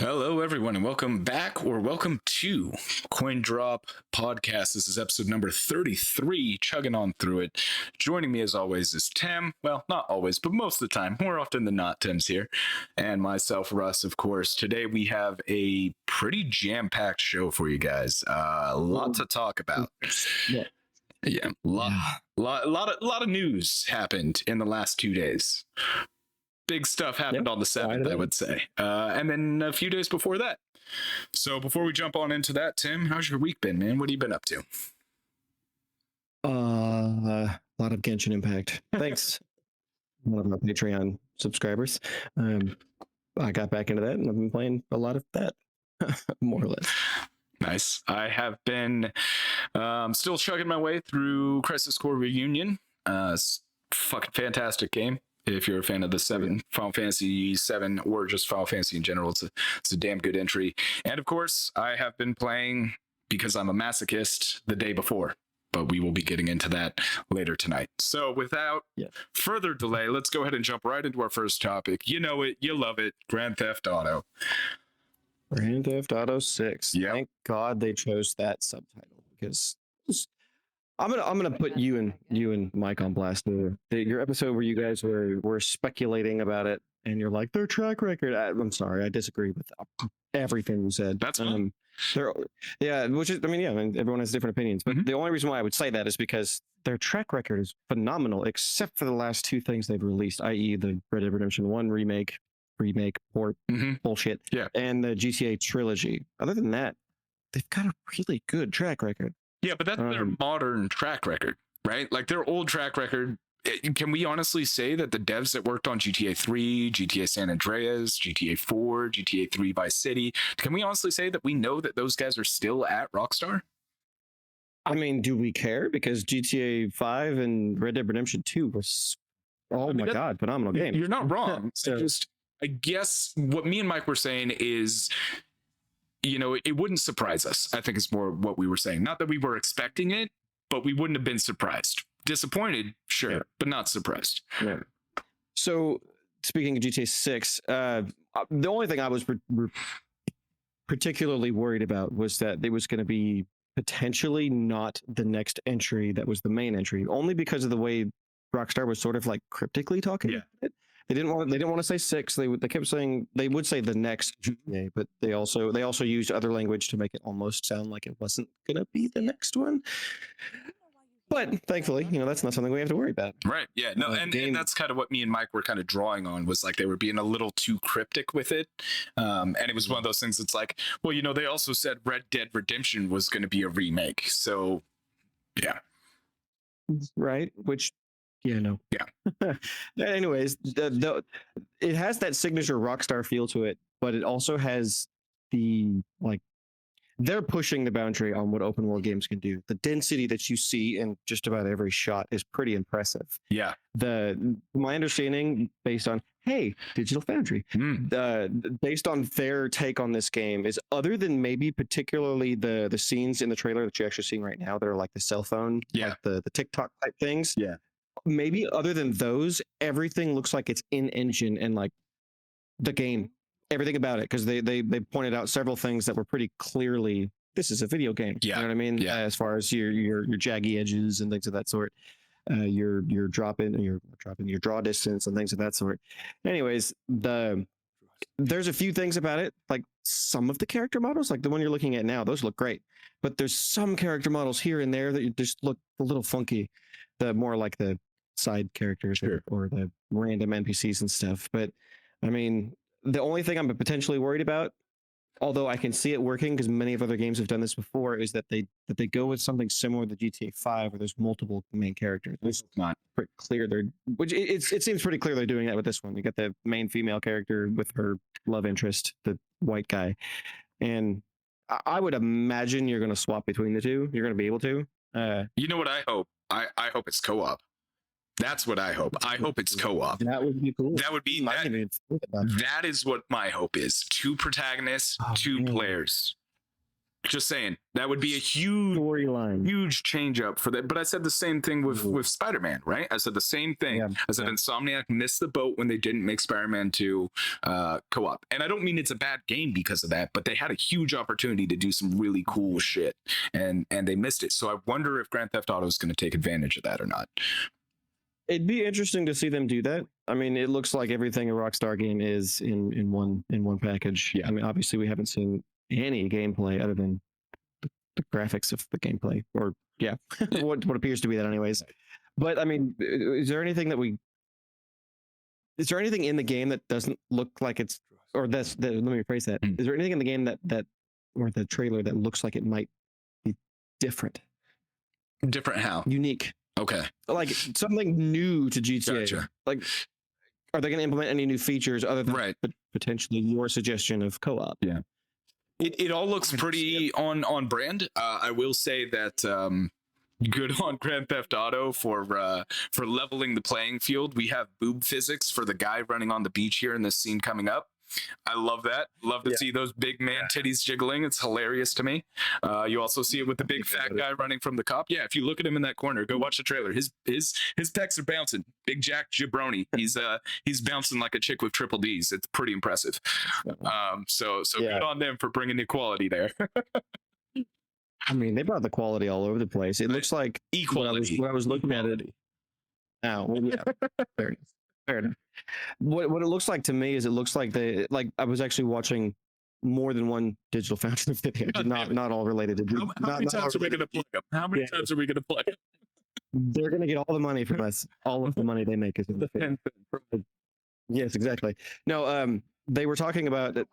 Hello, everyone, and welcome back or welcome to Coin Drop Podcast. This is episode number 33, chugging on through it. Joining me, as always, is Tim. Well, not always, but most of the time. More often than not, Tim's here. And myself, Russ, of course. Today, we have a pretty jam-packed show for you guys. A lot to talk about. Yeah, lot of news happened in the last 2 days. Big stuff happened on the 7th, I would say. And then a few days before that. So before we jump on into that, Tim, how's your week been, man? What have you been up to? A lot of Genshin Impact. Thanks. One of my Patreon subscribers. I got back into that and I've been playing a lot of that, more or less. Nice. I have been still chugging my way through Crisis Core Reunion. Fucking fantastic game. If you're a fan of the Final Fantasy 7 or just Final Fantasy in general, it's a damn good entry. And of course, I have been playing, because I'm a masochist, the day before, but we will be getting into that later tonight. So without further delay, let's go ahead and jump right into our first topic. You know it, you love it, Grand Theft Auto. Grand Theft Auto 6. Yep. Thank God they chose that subtitle, because I'm gonna put you and Mike on blast. Your episode where you guys were speculating about it, and you're like, their track record. I'm sorry, I disagree with everything you said. That's fine. Which is, everyone has different opinions, but the only reason why I would say that is because their track record is phenomenal, except for the last two things they've released, i.e. the Red Dead Redemption 1 remake, port, bullshit, and the GTA trilogy. Other than that, they've got a really good track record. Yeah, but that's their modern track record, right? Like their old track record. Can we honestly say that the devs that worked on GTA 3, GTA San Andreas, GTA 4, GTA 3 Vice City, can we honestly say that we know that those guys are still at Rockstar? I mean, do we care? Because GTA 5 and Red Dead Redemption 2 was, God, phenomenal game. You're not wrong. I guess what me and Mike were saying is, you know, it wouldn't surprise us. I think it's more what we were saying. Not that we were expecting it, but we wouldn't have been surprised. Disappointed, sure, but not surprised. Yeah. So, speaking of GTA 6, the only thing I was particularly worried about was that it was going to be potentially not the next entry that was the main entry, only because of the way Rockstar was sort of like cryptically talking. Yeah. They didn't want to say 6. They kept saying they would say the next GTA, but they also used other language to make it almost sound like it wasn't gonna be the next one. But thankfully, that's not something we have to worry about. Right. Yeah. No. And that's kind of what me and Mike were kind of drawing on, was like they were being a little too cryptic with it. And it was one of those things that's like, well, they also said Red Dead Redemption was going to be a remake. So, yeah. Right. Which. Yeah, no. Yeah. Anyways, it has that signature Rockstar feel to it, but it also has they're pushing the boundary on what open world games can do. The density that you see in just about every shot is pretty impressive. Yeah. My understanding, based on Digital Foundry, based on their take on this game, is other than maybe particularly the scenes in the trailer that you're actually seeing right now that are like the cell phone, like the TikTok type things. Yeah. Maybe other than those, everything looks like it's in engine and like the game, everything about it, because they pointed out several things that were pretty clearly, this is a video game. Yeah. You know what I mean? Yeah. As far as your jaggy edges and things of that sort, your draw distance and things of that sort. Anyways, there's a few things about it, like some of the character models, like the one you're looking at now, those look great, but there's some character models here and there that just look a little funky. The more like the side characters or the random NPCs and stuff. But I mean, the only thing I'm potentially worried about, although I can see it working because many of other games have done this before, is that they go with something similar to GTA 5 where there's multiple main characters. It's not pretty clear it seems pretty clear they're doing that with this one. You got the main female character with her love interest, the white guy. And I would imagine you're going to swap between the two. You're going to be able to. You know what I hope? I hope it's co-op. That's what I hope. I hope it's co-op. That would be cool. That would be that is what my hope is. 2 protagonists, 2 players. Just saying, that would be a huge storyline. Huge change up for that. But I said the same thing with Spider-Man, right? I said the same thing. Yeah, I said Insomniac missed the boat when they didn't make Spider-Man 2 co-op. And I don't mean it's a bad game because of that, but they had a huge opportunity to do some really cool shit, and they missed it. So I wonder if Grand Theft Auto is going to take advantage of that or not. It'd be interesting to see them do that. I mean, it looks like everything a Rockstar game is in one package. Yeah. I mean, obviously we haven't seen any gameplay other than the graphics of the gameplay, or what appears to be that anyways. But I mean, is there anything in the game that doesn't look like it's, or let me rephrase that. Is there anything in the game that or the trailer that looks like it might be different? Different how? Unique. Okay. Like something new to GTA. Gotcha. Like, are they going to implement any new features other than potentially your suggestion of co-op? Yeah. It all looks pretty on brand. I will say that good on Grand Theft Auto for leveling the playing field. We have boob physics for the guy running on the beach here in this scene coming up. I love that. Love to see those big man titties jiggling. It's hilarious to me. You also see it with the big fat guy running from the cop. Yeah, if you look at him in that corner, go watch the trailer. His pecs are bouncing. Big Jack Jabroni. He's bouncing like a chick with triple D's. It's pretty impressive. So good on them for bringing equality there. I mean, they brought the quality all over the place. It looks like equality. When I was looking at it. Now, fair enough. What it looks like to me is it looks like I was actually watching more than one Digital Foundry video, not all related to. How many times are we going to play them? How many times are we going to play them? They're going to get all the money from us. All of the money they make is in the Yes, exactly. No, they were talking about that,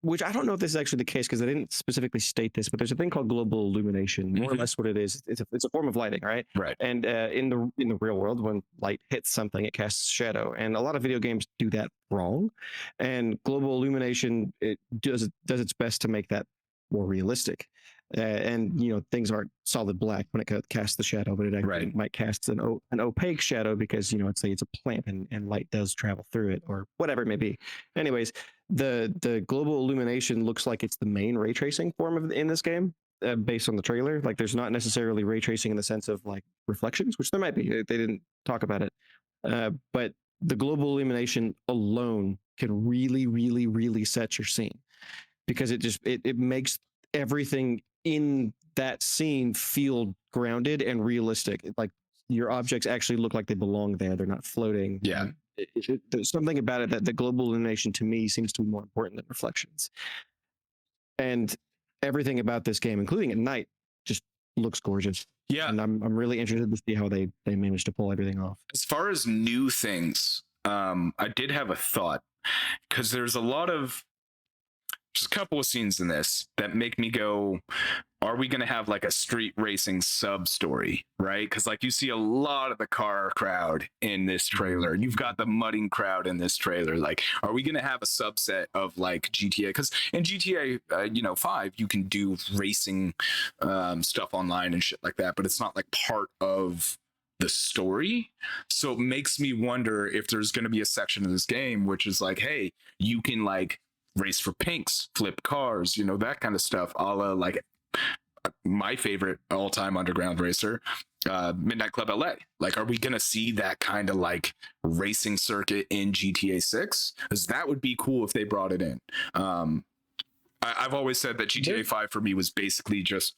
which I don't know if this is actually the case because they didn't specifically state this, but there's a thing called global illumination. More or less, what it is, it's a form of lighting, right? Right. And in the real world, when light hits something, it casts shadow, and a lot of video games do that wrong. And global illumination, it does its best to make that more realistic. And things aren't solid black when it casts the shadow, but it actually might cast an opaque shadow because let's say it's a plant and light does travel through it or whatever it may be. Anyways, the global illumination looks like it's the main ray tracing form in this game, based on the trailer. Like there's not necessarily ray tracing in the sense of like reflections, which there might be. They didn't talk about it, but the global illumination alone can really, really, really set your scene because it makes everything in that scene feel grounded and realistic. Like your objects actually look like they belong there. They're not floating. Yeah. There's something about it that the global illumination to me seems to be more important than reflections. And everything about this game, including at night, just looks gorgeous. Yeah. And I'm really interested to see how they managed to pull everything off. As far as new things, I did have a thought because there's a couple of scenes in this that make me go, are we going to have like a street racing sub story, right? Because like you see a lot of the car crowd in this trailer. You've got the mudding crowd in this trailer. Like, are we going to have a subset of like GTA? Because in GTA 5, you can do racing stuff online and shit like that, but it's not like part of the story. So it makes me wonder if there's going to be a section of this game which is like, hey, you can like race for pinks, flip cars, that kind of stuff, a la like my favorite all-time underground racer, Midnight Club LA. Like, are we gonna see that kind of like racing circuit in GTA 6? Because that would be cool if they brought it in. I've always said that GTA 5 for me was basically just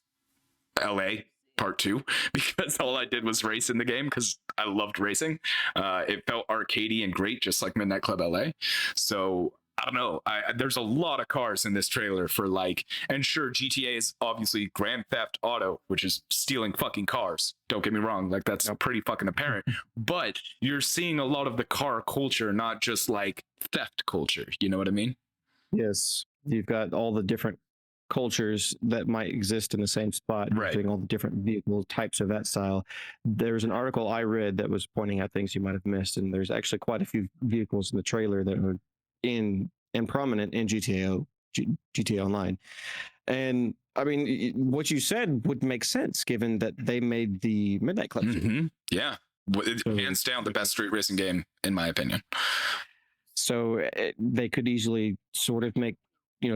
LA part 2 because all I did was race in the game because I loved racing. It felt arcadey and great, just like Midnight Club LA. So I don't know. There's a lot of cars in this trailer for like, and sure, GTA is obviously Grand Theft Auto, which is stealing fucking cars. Don't get me wrong. Like that's pretty fucking apparent, but you're seeing a lot of the car culture, not just like theft culture. You know what I mean? Yes. You've got all the different cultures that might exist in the same spot, including all the different vehicle types of that style. There's an article I read that was pointing out things you might have missed, and there's actually quite a few vehicles in the trailer that are in and prominent in GTA Online. And I mean, what you said would make sense given that they made the Midnight Club. Yeah, hands down the best street racing game in my opinion. So they could easily sort of make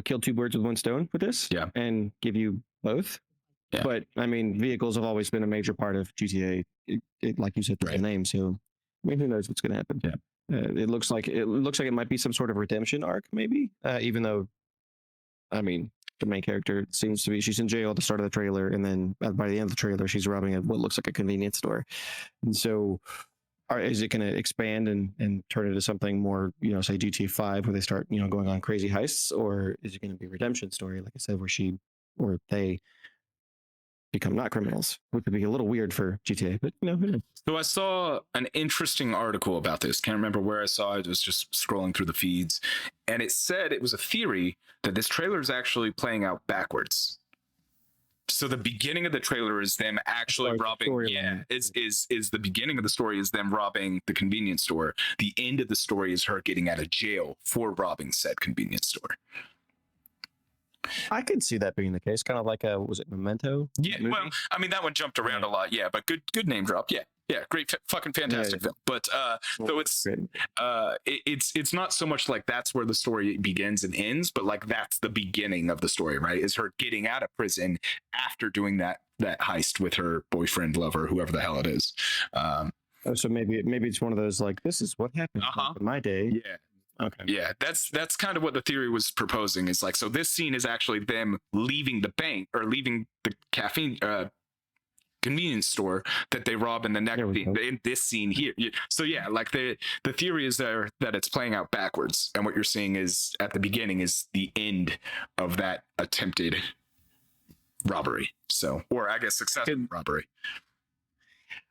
kill two birds with one stone with this, Yeah. and give you both. Yeah. But I mean, vehicles have always been a major part of GTA. Like you said, the Right. name. So, I mean, who knows what's going to happen? Yeah. It looks like it might be some sort of redemption arc, maybe. Even though, I mean, the main character seems to be she's in jail at the start of the trailer, and then by the end of the trailer, she's robbing what looks like a convenience store. And so, is it going to expand and turn into something more, say GTA 5, where they start, going on crazy heists, or is it going to be a redemption story, like I said, where she or they become not criminals, which would be a little weird for GTA, but who knows? So I saw an interesting article about this. Can't remember where I saw it. It was just scrolling through the feeds, and it said it was a theory that this trailer is actually playing out backwards. So the beginning of the trailer is them actually robbing. Yeah, is the beginning of the story is them robbing the convenience store. The end of the story is her getting out of jail for robbing said convenience store. I could see that being the case, kind of like was it Memento? Yeah, movie? Well, I mean that one jumped around a lot. Yeah, but good name drop. Yeah, great, fucking fantastic film. But so it's not so much like that's where the story begins and ends, but like that's the beginning of the story, right? Is her getting out of prison after doing that heist with her boyfriend, lover, whoever the hell it is. So maybe it's one of those like, this is what happened in my day. Yeah. Okay. Yeah, that's kind of what the theory was proposing. Is like, so this scene is actually them leaving the bank or leaving the caffeine convenience store that they rob in the next scene, in this scene here. So yeah, like the theory is there that it's playing out backwards, and what you're seeing is at the beginning is the end of that attempted robbery. So, or I guess successful robbery.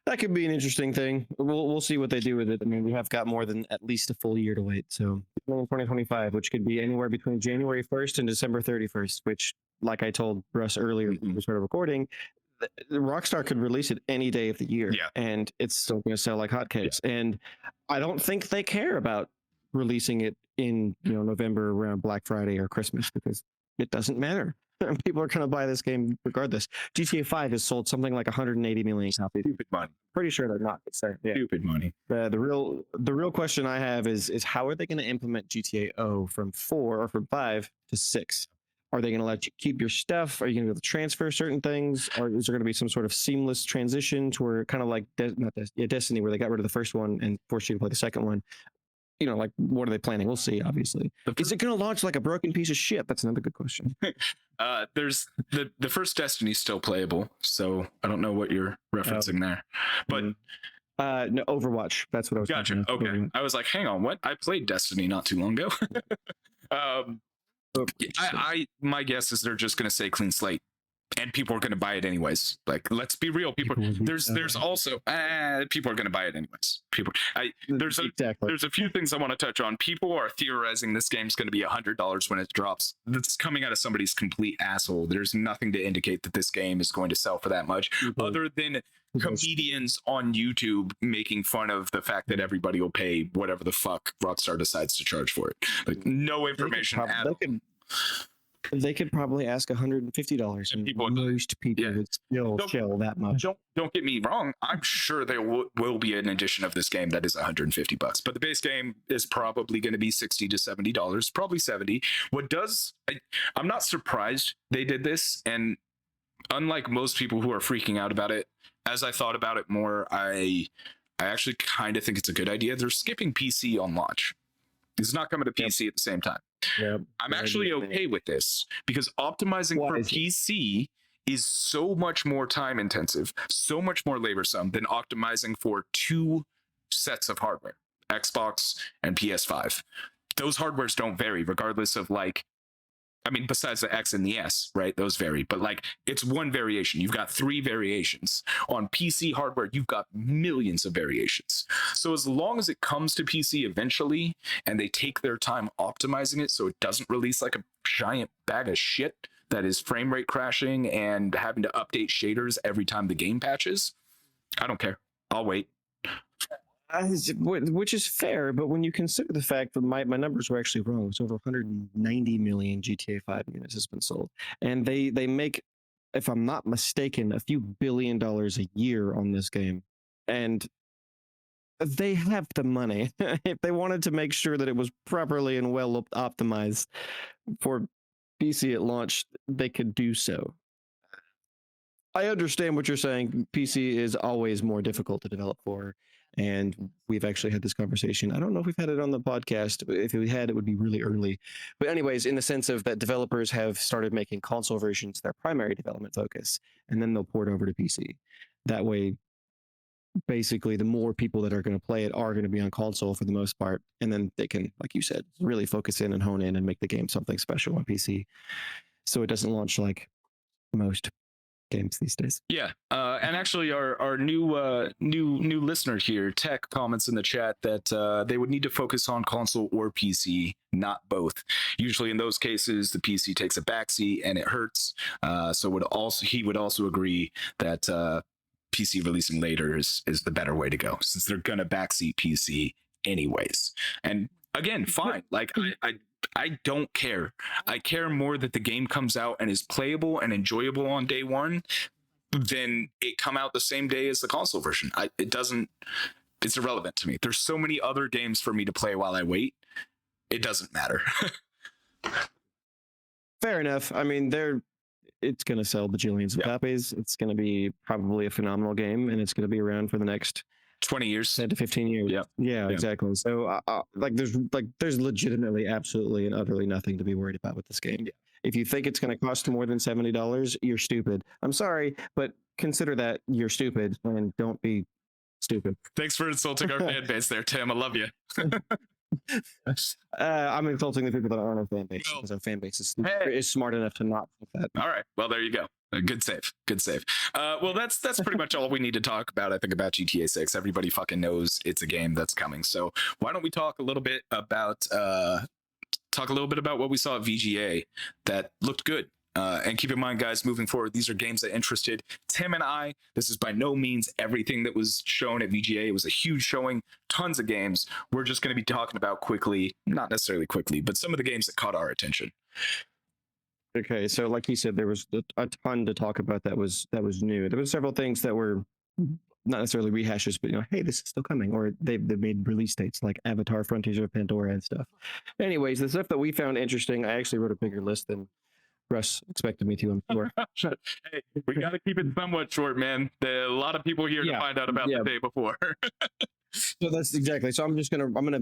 That could be an interesting thing. We'll see what they do with it. I mean, we have got more than at least a full year to wait. So 2025, which could be anywhere between January 1st and December 31st, which, like I told Russ earlier when we started recording, Rockstar could release it any day of the year, and it's still going to sell like hotcakes. Yeah. And I don't think they care about releasing it in November around Black Friday or Christmas, because it doesn't matter. People are going to buy this game regardless. GTA 5 has sold something like 180 million copies. Stupid money. Pretty sure they're not. Yeah. Stupid money. The real question I have is how are they going to implement GTA O from 4 or from 5 to 6? Are they going to let you keep your stuff? Are you going to be able to transfer certain things? Or is there going to be some sort of seamless transition to where kind of like Destiny, where they got rid of the first one and forced you to play the second one? Like, what are they planning? We'll see, obviously. Is it going to launch like a broken piece of shit? That's another good question. There's the first Destiny still playable, so I don't know what you're referencing there. But no, Overwatch. That's what I was Gotcha. Okay. Overwatch. I was like, hang on, what? I played Destiny not too long ago. My guess is they're just going to say clean slate, and people are going to buy it anyways. Like, let's be real, people. There's also people are going to buy it anyways. There's a few things I want to touch on. People are theorizing this game's going to be $100 when it drops. That's coming out of somebody's complete asshole. There's nothing to indicate that this game is going to sell for that much, other than comedians on YouTube making fun of the fact that everybody will pay whatever the fuck Rockstar decides to charge for it. Like, no information at all. They could probably ask $150, and most people would still chill that much. Don't get me wrong. I'm sure there will be an edition of this game that is $150, but the base game is probably going to be $60 to $70, probably $70. I'm not surprised they did this, and unlike most people who are freaking out about it, as I thought about it more, I actually kind of think it's a good idea. They're skipping PC on launch. It's not coming to PC at the same time. Yep. I'm actually okay with this because optimizing for PC is so much more time intensive, so much more laborsome than optimizing for two sets of hardware, Xbox and PS5. Those hardwares don't vary regardless of besides the X and the S, right? Those vary, but it's one variation. You've got three variations. On PC hardware, you've got millions of variations. So as long as it comes to PC eventually, and they take their time optimizing it so it doesn't release like a giant bag of shit that is frame rate crashing and having to update shaders every time the game patches, I don't care. I'll wait. Which is fair, but when you consider the fact that my numbers were actually wrong, it's over 190 million GTA 5 units has been sold, and they make, if I'm not mistaken, a few $1 billion a year on this game, and they have the money if they wanted to make sure that it was properly and well optimized for PC at launch, they could do so. I understand what you're saying. PC is always more difficult to develop for. And we've actually had this conversation. I don't know if we've had it on the podcast, but if we had, it would be really early. But, anyways, in the sense of that developers have started making console versions their primary development focus, and then they'll port over to PC. That way, basically, the more people that are going to play it are going to be on console for the most part. And then they can, like you said, really focus in and hone in and make the game something special on PC. So it doesn't launch like most games these days. Yeah, and actually, our new listener here, Tech, comments in the chat that they would need to focus on console or PC, not both. Usually, in those cases, the PC takes a backseat and it hurts. So he would also agree that PC releasing later is the better way to go, since they're gonna backseat PC anyways. And again, fine. Like I don't care. I care more that the game comes out and is playable and enjoyable on day one than it come out the same day as the console version. It's irrelevant to me. There's so many other games for me to play while I wait. It doesn't matter. Fair enough. I mean, it's going to sell bajillions of copies. It's going to be probably a phenomenal game, and it's going to be around for the next 20 years, 10 to 15 years. Yeah, exactly. So there's legitimately absolutely and utterly nothing to be worried about with this game. If you think it's going to cost more than $70, you're stupid. I'm sorry, but consider that you're stupid and don't be stupid. Thanks for insulting our fan base there, Tim. I love you. I'm insulting the people that aren't our fan base because our fan base is smart enough to not think that. All right. Well, there you go. Good save. Well, that's pretty much all we need to talk about, I think, about GTA 6. Everybody fucking knows it's a game that's coming. So why don't we talk a little bit about what we saw at VGA that looked good. And keep in mind, guys, moving forward, these are games that interested Tim and I. This is by no means everything that was shown at VGA. It was a huge showing, tons of games. We're just going to be talking about quickly, not necessarily quickly, but some of the games that caught our attention. Okay, so like you said, there was a ton to talk about that was new. There were several things that were not necessarily rehashes, but hey, this is still coming, or they've made release dates like Avatar: Frontiers of Pandora and stuff. Anyways, the stuff that we found interesting, I actually wrote a bigger list than Russ expected me to, I'm sure. Hey, we got to keep it somewhat short, man. There are a lot of people here to find out about the day before. So that's exactly. So I'm gonna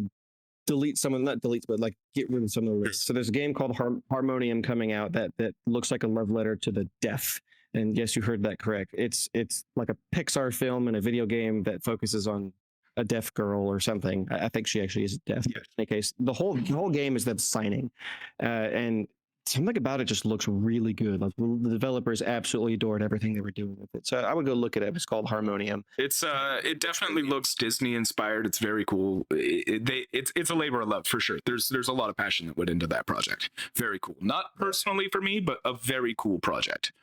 delete some of, not delete, but like get rid of some of the lists. So there's a game called Harmonium coming out that looks like a love letter to the deaf. And yes, you heard that correct. It's like a Pixar film and a video game that focuses on a deaf girl or something. I think she actually is deaf. In any case, the whole game is them signing, and something about it just looks really good. Like the developers absolutely adored everything they were doing with it. So I would go look at it. It's called Harmonium. It definitely looks Disney inspired. It's very cool. It's a labor of love for sure. There's a lot of passion that went into that project. Very cool. Not personally for me, but a very cool project.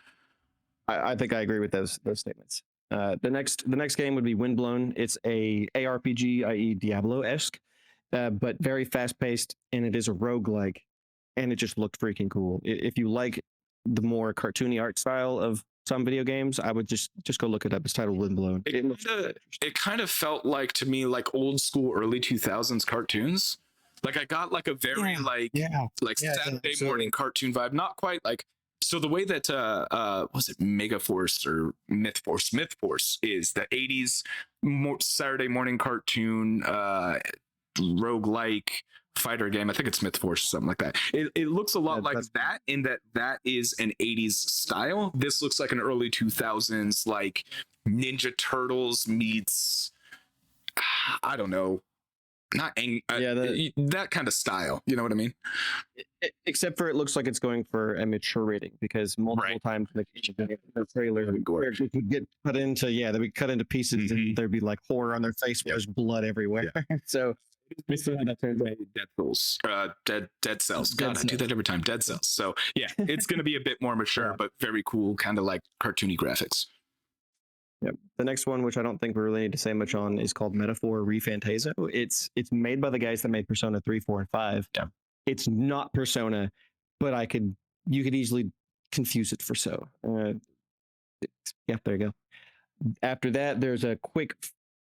I think I agree with those statements. The next game would be Windblown. It's a ARPG, i.e. Diablo-esque, but very fast paced, and it is a roguelike. And it just looked freaking cool. If you like the more cartoony art style of some video games, I would just go look it up. It's titled Windblown. It kind of felt like to me like old school early 2000s cartoons. Like I got like a very Saturday morning cartoon vibe. Not quite like, so the way that was it Megaforce or Mythforce is the 80s Saturday morning cartoon roguelike fighter game. I think it's Mythforce or something like that. It looks a lot like that, in that is an 80s style. This looks like an early 2000s like Ninja Turtles meets I don't know, that kind of style. You know what I mean? Except for it looks like it's going for a mature rating, because multiple times in the trailer it would get cut into they'd be cut into pieces and there'd be like horror on their face. There's blood everywhere. So Dead Cells. Dead Cells. God, I do that every time. Dead Cells. So yeah, it's going to be a bit more mature, but very cool, kind of like cartoony graphics. Yep. The next one, which I don't think we really need to say much on, is called Metaphor ReFantasia. It's made by the guys that made Persona 3, 4, and 5. Yeah. It's not Persona, but you could easily confuse it for so. There you go. After that, there's a quick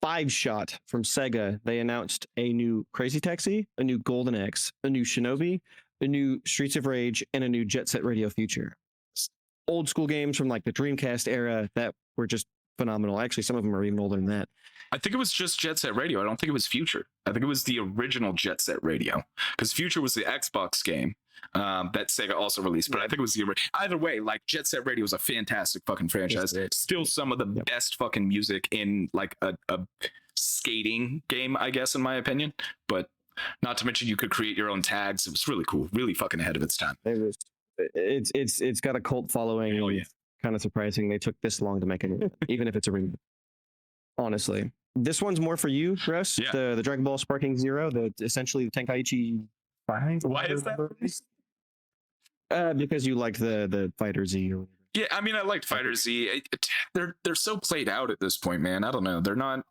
5-shot from Sega. They announced a new Crazy Taxi, a new Golden Axe, a new Shinobi, a new Streets of Rage, and a new Jet Set Radio Future. Old school games from like the Dreamcast era that were just phenomenal. Actually, some of them are even older than that. I think it was just Jet Set Radio. I don't think it was Future. I think it was the original Jet Set Radio, because Future was the Xbox game that Sega also released. But I think it was the either way. Like, Jet Set Radio was a fantastic fucking franchise. Still some of the best fucking music in like a skating game, I guess, in my opinion. But not to mention you could create your own tags. It was really cool. Really fucking ahead of its time. It's got a cult following. Oh, yeah. Kind of surprising they took this long to make it, even if it's a remake. Honestly, this one's more for you, Russ. Yeah. The Dragon Ball Sparking Zero, essentially the Tenkaichi 5. Why is that? Because you liked the Fighter Z. Or yeah, I mean, I liked Fighter Z. They're so played out at this point, man. I don't know. They're not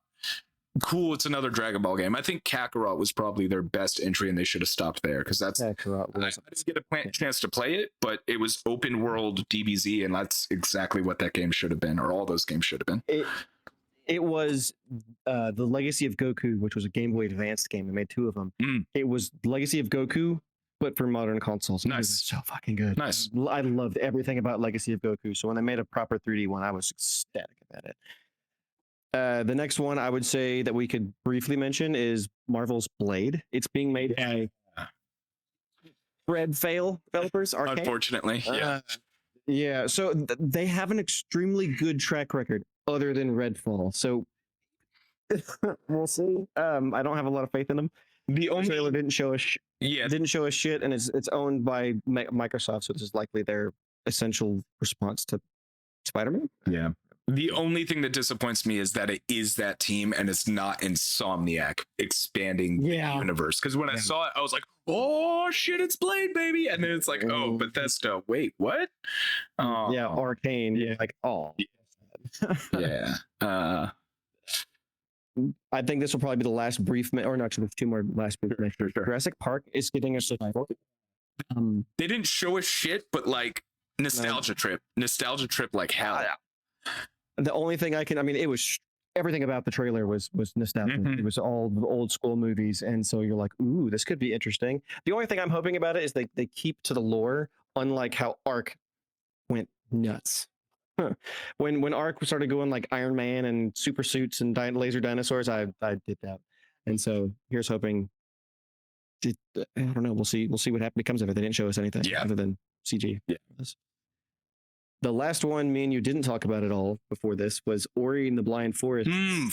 cool. It's another Dragon Ball game. I think Kakarot was probably their best entry, and they should have stopped there, because that's Kakarot was, I didn't get a chance to play it, but it was open world DBZ, and that's exactly what that game should have been, or all those games should have been. It was the Legacy of Goku, which was a Game Boy Advanced game. They made 2 of them. It was Legacy of Goku, but for modern consoles. Nice. It was so fucking good. Nice. I loved everything about Legacy of Goku. So when they made a proper 3D one, I was ecstatic about it. The next one I would say that we could briefly mention is Marvel's Blade. It's being made by Fred Fail developers. Arcane. Unfortunately, yeah. Yeah, so they have an extremely good track record other than Redfall. So we'll see. I don't have a lot of faith in them. The only trailer didn't show us. Didn't show us shit, and it's owned by Microsoft, so this is likely their essential response to Spider-Man. Yeah. The only thing that disappoints me is that it is that team, and it's not Insomniac expanding the universe. Because when I saw it, I was like, "Oh shit, it's Blade, baby!" And then it's like, "Oh, Bethesda. Wait, what?" Yeah, Arcane. Yeah, like yeah. I think this will probably be the last brief, or no, actually, 2 more last brief. Sure. Jurassic Park is getting a survival. They didn't show us shit, but like nostalgia trip, like hell. The only thing it was everything about the trailer was nostalgic. It was all the old school movies, and so you're like, ooh, this could be interesting. The only thing I'm hoping about it is they keep to the lore, unlike how Ark went nuts. When Ark started going like Iron Man and super suits and laser dinosaurs, I did that, and so here's hoping. I don't know. We'll see what becomes of it. They didn't show us anything other than CG. Yeah. The last one me and you didn't talk about at all before this was Ori and the Blind Forest. Moon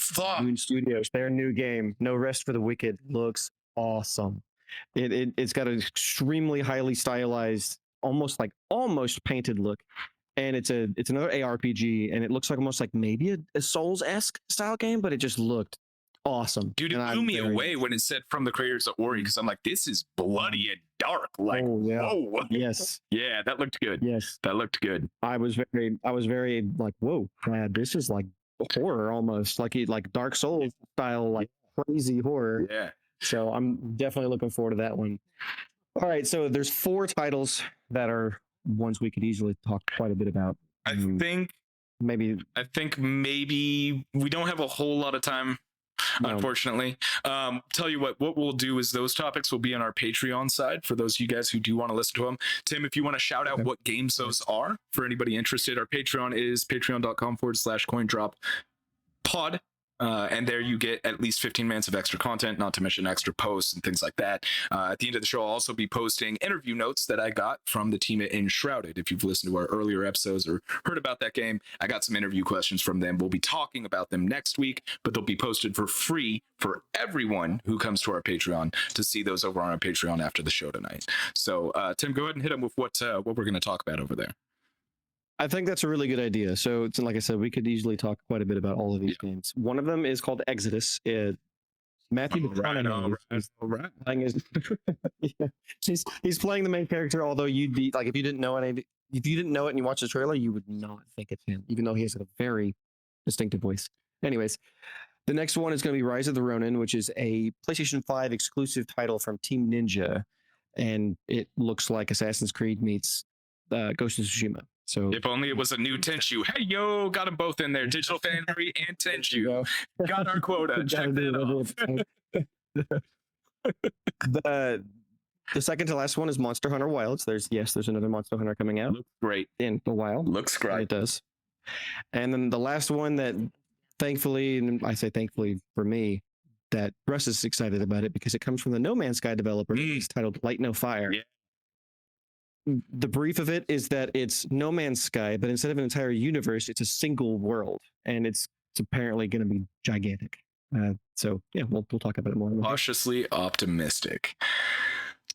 Studios, their new game, No Rest for the Wicked, looks awesome. It's got an extremely highly stylized, almost painted look, and it's another ARPG, and it looks like almost like maybe a Souls-esque style game, but it just looked awesome. Dude, it blew me away when it said from the creators of Ori, because I'm like, this is bloody and dark. Like, whoa. Yes. Yeah, that looked good. Yes. That looked good. I was very like, whoa, Brad, this is like horror almost, like Dark Souls style, like crazy horror. Yeah. So I'm definitely looking forward to that one. All right, so there's 4 titles that are ones we could easily talk quite a bit about. I think maybe we don't have a whole lot of time. No. Unfortunately, tell you what we'll do is those topics will be on our Patreon side for those of you guys who do want to listen to them. Tim, if you want to shout out what games those are for anybody interested, our Patreon is patreon.com/coindroppod. And there you get at least 15 minutes of extra content, not to mention extra posts and things like that. At the end of the show, I'll also be posting interview notes that I got from the team at Enshrouded. If you've listened to our earlier episodes or heard about that game, I got some interview questions from them. We'll be talking about them next week, but they'll be posted for free for everyone who comes to our Patreon to see those over on our Patreon after the show tonight. So, Tim, go ahead and hit them with what we're going to talk about over there. I think that's a really good idea. So, like I said, we could easily talk quite a bit about all of these games. One of them is called Exodus. Matthew McConaughey is he's playing the main character. Although you'd be like, if you didn't know it and you watch the trailer, you would not think it's him, even though he has a very distinctive voice. Anyways, the next one is going to be Rise of the Ronin, which is a PlayStation 5 exclusive title from Team Ninja, and it looks like Assassin's Creed meets Ghost of Tsushima. So if only it was a new Tenchu. Hey, yo, got them both in there. Digital Foundry and Tenchu. Got our quota. Check that off. The second to last one is Monster Hunter Wilds. There's another Monster Hunter coming out Looks great. in a while. Looks great. It does. And then the last one that thankfully, and I say thankfully for me, that Russ is excited about it because it comes from the No Man's Sky developer. It's titled Light No Fire. Yeah. The brief of it is that it's No Man's Sky, but instead of an entire universe, it's a single world, and it's apparently going to be gigantic. So yeah, we'll talk about it more. Cautiously optimistic.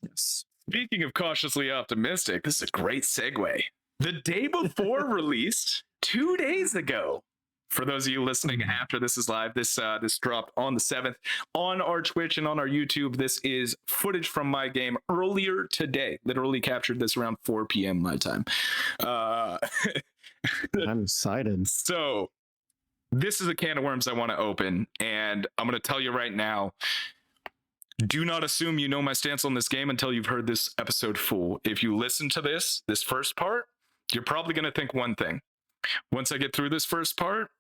Yes. Speaking of cautiously optimistic, this is a great segue. The day before released, 2 days ago. For those of you listening after this is live, this dropped on the 7th on our Twitch and on our YouTube. This is footage from my game earlier today. Literally captured this around 4 p.m. my time. I'm excited. So this is a can of worms I want to open, and I'm going to tell you right now, do not assume you know my stance on this game until you've heard this episode full. If you listen to this first part, you're probably going to think one thing. Once I get through this first part,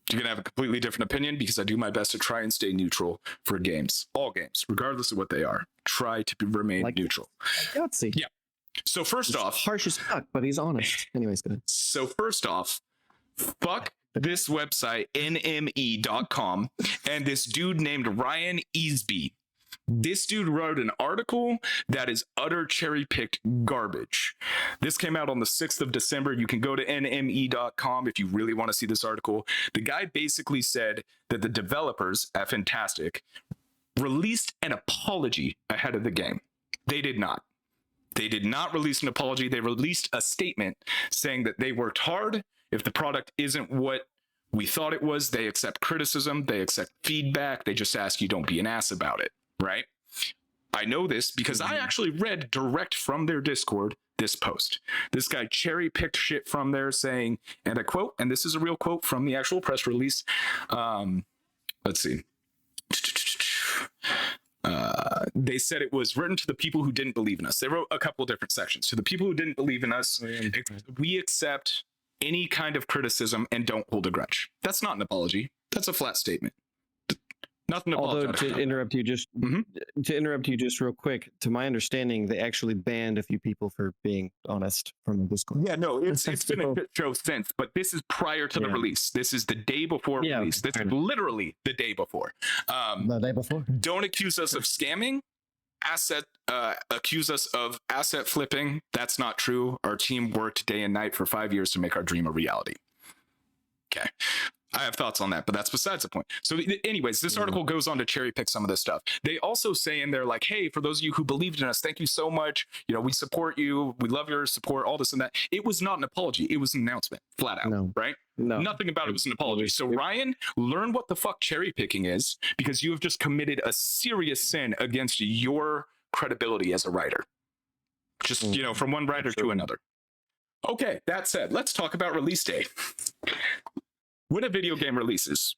you're going to have a completely different opinion because I do my best to try and stay neutral for games. All games, regardless of what they are. Try to remain neutral. Yahtzee. Yeah. So first off... harsh as fuck, but he's honest. Anyways, go ahead. So first off, fuck this website, nme.com, and this dude named Ryan Easby. This dude wrote an article that is utter cherry-picked garbage. This came out on the 6th of December. You can go to nme.com if you really want to see this article. The guy basically said that the developers at Fantastic released an apology ahead of the game. They did not. They did not release an apology. They released a statement saying that they worked hard. If the product isn't what we thought it was, they accept criticism. They accept feedback. They just ask you don't be an ass about it. Right? I know this because I actually read direct from their Discord this post. This guy cherry picked shit from there saying, and I quote, and this is a real quote from the actual press release. Let's see. They said it was written to the people who didn't believe in us. They wrote a couple different sections. To the people who didn't believe in us, we accept any kind of criticism and don't hold a grudge. That's not an apology. That's a flat statement. Nothing to Although apologize. to interrupt you just real quick, to my understanding, they actually banned a few people for being honest from the Discord. Yeah, no, it's been a shit show since, but this is prior to the release. This is the day before release. This is literally the day before. The day before. Don't accuse us of scamming. Accuse us of asset flipping. That's not true. Our team worked day and night for 5 years to make our dream a reality. Okay. I have thoughts on that, but that's besides the point. So anyways, this article goes on to cherry pick some of this stuff. They also say in there like, hey, for those of you who believed in us, thank you so much. You know, we support you. We love your support, all this and that. It was not an apology. It was an announcement, flat out, right? No. Nothing about it was an apology. So Ryan, learn what the fuck cherry picking is because you have just committed a serious sin against your credibility as a writer. Just, you know, from one writer to another. Okay, that said, let's talk about release day. When a video game releases,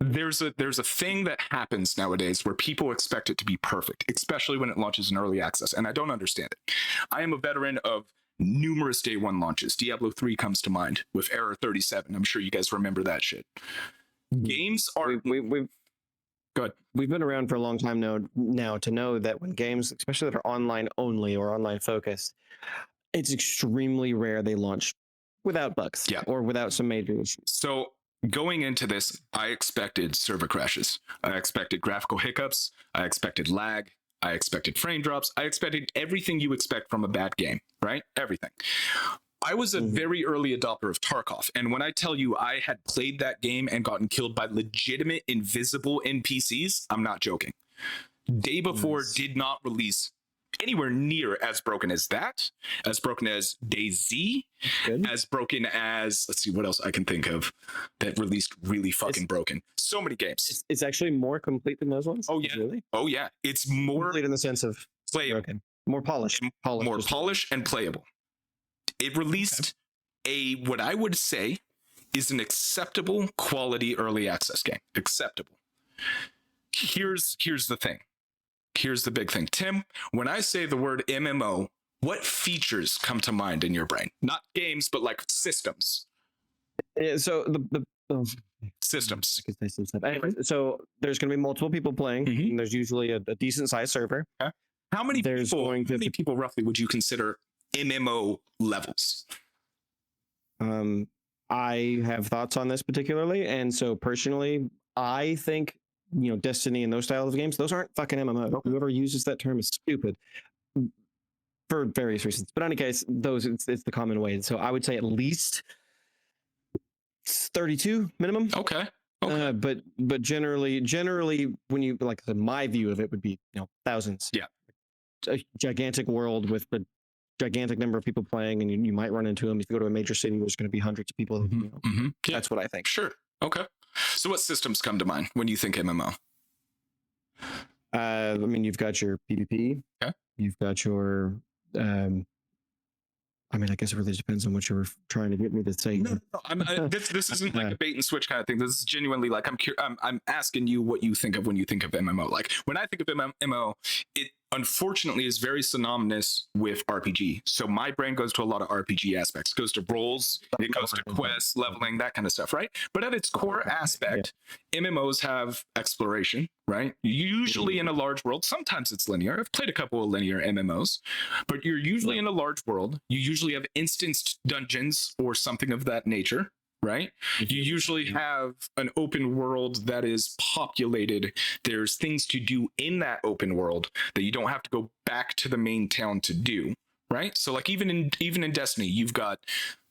there's a thing that happens nowadays where people expect it to be perfect, especially when it launches in early access, and I don't understand it. I am a veteran of numerous day one launches. Diablo 3 comes to mind with Error 37. I'm sure you guys remember that shit. Games are... We've Go ahead. We've been around for a long time now to know that when games, especially that are online only or online focused, it's extremely rare they launch without bugs or without some major issues. So going into this, I expected server crashes. I expected graphical hiccups. I expected lag. I expected frame drops. I expected everything you expect from a bad game, right? Everything. I was a very early adopter of Tarkov. And when I tell you I had played that game and gotten killed by legitimate invisible NPCs, I'm not joking. Day before did not release anywhere near as broken as that, as broken as DayZ, as broken as, let's see what else I can think of that released really fucking broken. So many games. It's actually more complete than those ones. Oh yeah. Really? Oh yeah. It's more complete in the sense of playable. Broken. More polished. More polished and playable. It released a, what I would say is an acceptable quality early access game. Acceptable. Here's the thing. Here's the big thing. Tim, when I say the word MMO, what features come to mind in your brain? Not games, but like systems. So the Oh, Systems. I could say some stuff. Anyways, so there's going to be multiple people playing. Mhm. And there's usually a decent sized server. How many There's people? going to- How many people roughly would you consider MMO levels? I have thoughts on this particularly, and so personally, I think Destiny and those styles of games, those aren't fucking MMO. Whoever uses that term is stupid for various reasons. But in any case, those it's the common way. So I would say at least 32 minimum. Okay. But generally, when you my view of it would be thousands. Yeah. A gigantic world with a gigantic number of people playing, and you might run into them. If you go to a major city, there's going to be hundreds of people. Yeah. That's what I think. Sure. Okay. So what systems come to mind when you think MMO? I mean, you've got your PvP. Okay. You've got your I mean, I guess it really depends on what you were trying to get me to say. No. This isn't like a bait and switch kind of thing. This is genuinely like I'm asking you what you think of when you think of MMO. Like when I think of MMO, it unfortunately is very synonymous with RPG. So my brain goes to a lot of RPG aspects. It goes to roles, it goes to quests, leveling, that kind of stuff, right? But at its core aspect, MMOs have exploration, right? Usually in a large world. Sometimes it's linear. I've played a couple of linear MMOs, but you're usually in a large world. You usually have instanced dungeons or something of that nature, right? You usually have an open world that is populated. There's things to do in that open world that you don't have to go back to the main town to do, right? So like even in Destiny, you've got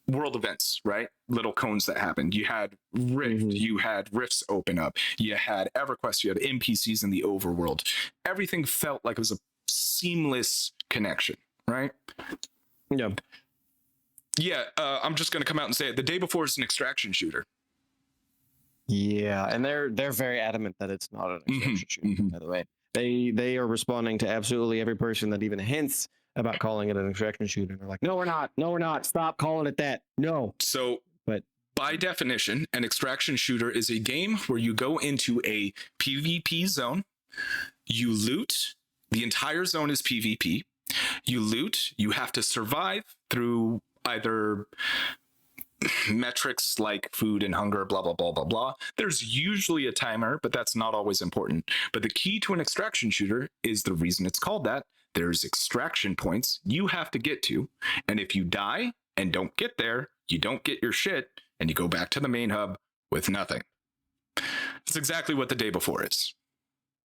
world events, right? Little cones that happened. You had Rift, you had rifts open up, you had EverQuest, you had NPCs in the overworld. Everything felt like it was a seamless connection, right? Yeah, I'm just going to come out and say it. The Day Before is an extraction shooter. Yeah, and they're very adamant that it's not an extraction shooter. By the way, they are responding to absolutely every person that even hints about calling it an extraction shooter. They're like, no, we're not. No, we're not. Stop calling it that. No. So, but by definition, an extraction shooter is a game where you go into a PvP zone, you loot. The entire zone is PvP. You loot. You have to survive through either metrics like food and hunger, blah, blah, blah, blah, blah. There's usually a timer, but that's not always important. But the key to an extraction shooter is the reason it's called that. There's extraction points you have to get to. And if you die and don't get there, you don't get your shit and you go back to the main hub with nothing. That's exactly what The Day Before is.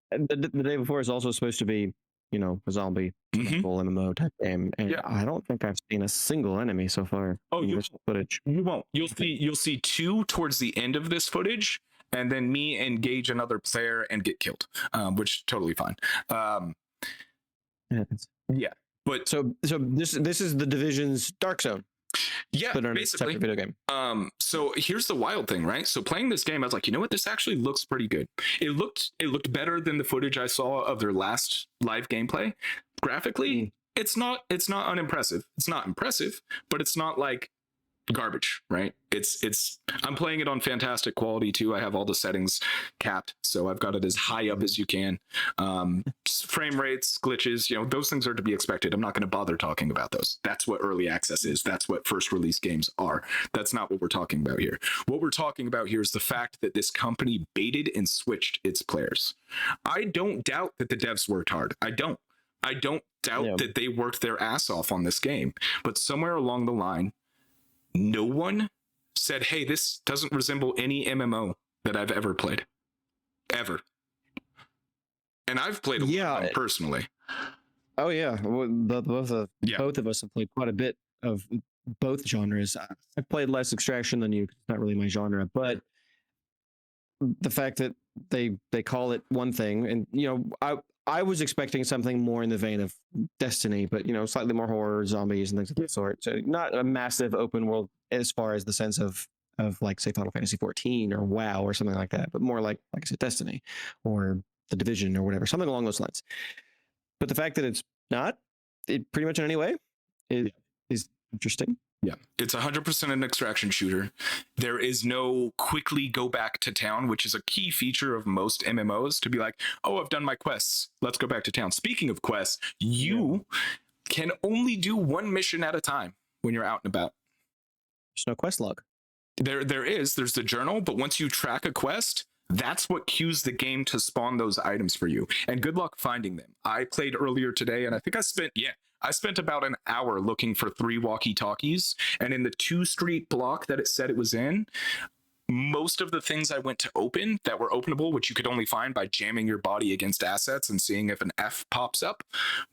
And the Day Before is also supposed to be, a zombie full MMO type game, and I don't think I've seen a single enemy so far. Oh, in this footage. You won't. You'll see two towards the end of this footage, and then me engage another player and get killed, which is totally fine. Yeah, but so this is the Division's Dark Zone. Yeah, but basically. Video game. So here's the wild thing, right? So playing this game, I was like, you know what? This actually looks pretty good. It looked better than the footage I saw of their last live gameplay. Graphically, it's not unimpressive. It's not impressive, but it's not like garbage, right? I'm playing it on fantastic quality too. I have all the settings capped, so I've got it as high up as you can. Frame rates, glitches, those things are to be expected. I'm not going to bother talking about those. That's what early access is. That's what first release games are. That's not what we're talking about here. What we're talking about here is the fact that this company baited and switched its players. I don't doubt that the devs worked hard. I don't doubt that they worked their ass off on this game, but somewhere along the line, no one said, hey, this doesn't resemble any MMO that I've ever played. Ever. And I've played a lot of them personally. Oh, yeah. Well, both of us have played quite a bit of both genres. I've played less Extraction than you. It's not really my genre. But the fact that they call it one thing, and, I was expecting something more in the vein of Destiny, but slightly more horror, zombies, and things of that sort. So not a massive open world as far as the sense of like say Final Fantasy 14 or WoW or something like that, but more like I said, Destiny or The Division or whatever, something along those lines. But the fact that it's not, it pretty much in any way, is interesting. Yeah, it's 100% an extraction shooter. There is no quickly go back to town, which is a key feature of most MMOs, to be like, oh, I've done my quests. Let's go back to town. Speaking of quests, you can only do one mission at a time when you're out and about. There's no quest log. There's the journal, but once you track a quest, that's what cues the game to spawn those items for you. And good luck finding them. I played earlier today, and I think I spent about an hour looking for 3 walkie-talkies, and in the 2-street block that it said it was in, most of the things I went to open that were openable, which you could only find by jamming your body against assets and seeing if an F pops up,